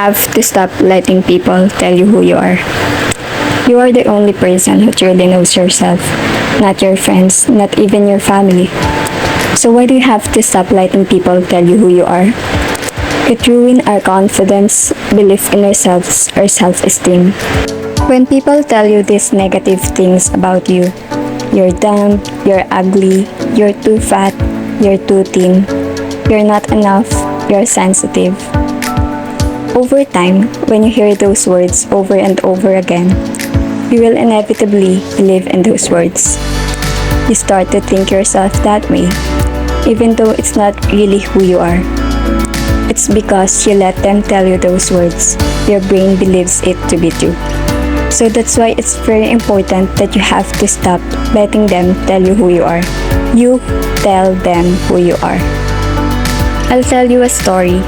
have to stop letting people tell you who you are. You are the only person who truly knows yourself, not your friends, not even your family. So why do you have to stop letting people tell you who you are? It ruins our confidence, belief in ourselves, or self-esteem. When people tell you these negative things about you, you're dumb, you're ugly, you're too fat, you're too thin, you're not enough, you're sensitive. Over time, when you hear those words over and over again, you will inevitably believe in those words. You start to think yourself that way, even though it's not really who you are. It's because you let them tell you those words. Your brain believes it to be true. So that's why it's very important that you have to stop letting them tell you who you are. You tell them who you are. I'll tell you a story.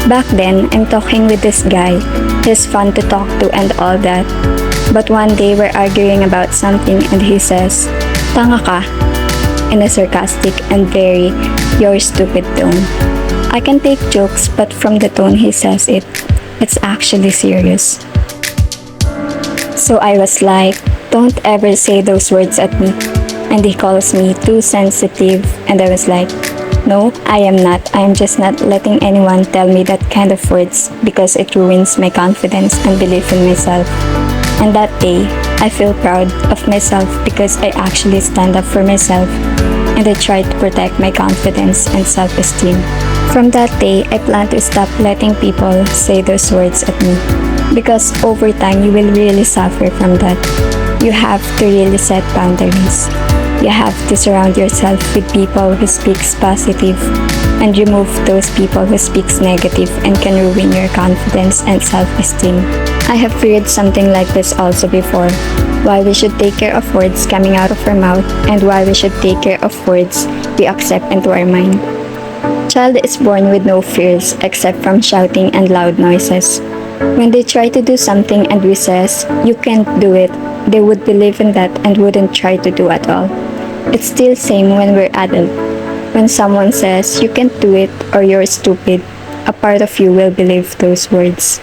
Back then, I'm talking with this guy. He's fun to talk to and all that. But one day, we're arguing about something and he says, "Tanga ka," in a sarcastic and very "you're stupid" tone. I can take jokes, but from the tone he says it, it's actually serious. So I was like, "Don't ever say those words at me." And he calls me too sensitive, and I was like, "No, I am not. I am just not letting anyone tell me that kind of words because it ruins my confidence and belief in myself." And that day, I feel proud of myself because I actually stand up for myself and I try to protect my confidence and self-esteem. From that day, I plan to stop letting people say those words at me because over time, you will really suffer from that. You have to really set boundaries. You have to surround yourself with people who speaks positive and remove those people who speaks negative and can ruin your confidence and self-esteem. I have feared something like this also before. Why we should take care of words coming out of our mouth and why we should take care of words we accept into our mind. Child is born with no fears except from shouting and loud noises. When they try to do something and we says, "You can't do it," they would believe in that and wouldn't try to do at all. It's still same when we're adult. When someone says, "You can't do it" or "You're stupid," a part of you will believe those words.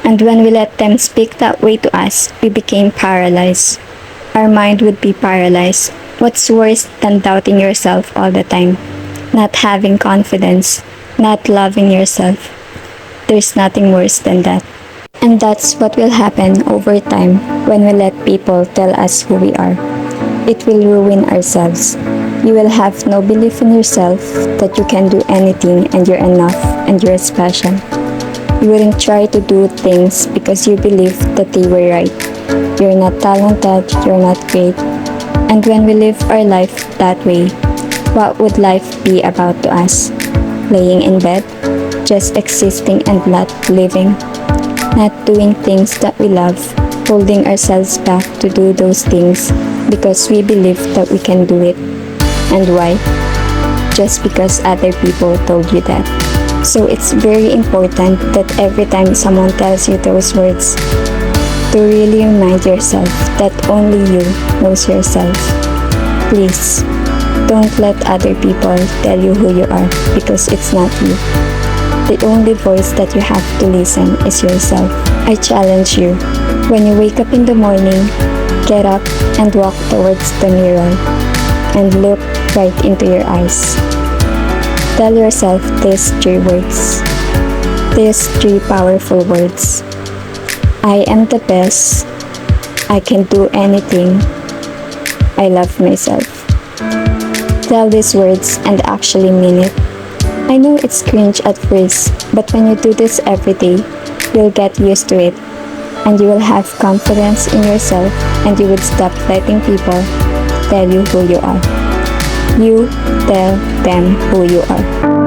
And when we let them speak that way to us, we became paralyzed. Our mind would be paralyzed. What's worse than doubting yourself all the time? Not having confidence, not loving yourself. There's nothing worse than that. And that's what will happen over time when we let people tell us who we are. It will ruin ourselves. You will have no belief in yourself that you can do anything and you're enough and you're special. You wouldn't try to do things because you believe that they were right. You're not talented, you're not great. And when we live our life that way, what would life be about to us? Laying in bed, just existing and not living, not doing things that we love, holding ourselves back to do those things because we believe that we can do it. And why? Just because other people told you that. So it's very important that every time someone tells you those words, to really remind yourself that only you knows yourself. Please, don't let other people tell you who you are because it's not you. The only voice that you have to listen is yourself. I challenge you, when you wake up in the morning, get up and walk towards the mirror and look right into your eyes. Tell yourself these 3 words, these 3 powerful words. I am the best. I can do anything. I love myself. Tell these words and actually mean it. I know it's cringe at first, but when you do this every day, you'll get used to it, and you will have confidence in yourself, and you would stop letting people tell you who you are. You tell them who you are.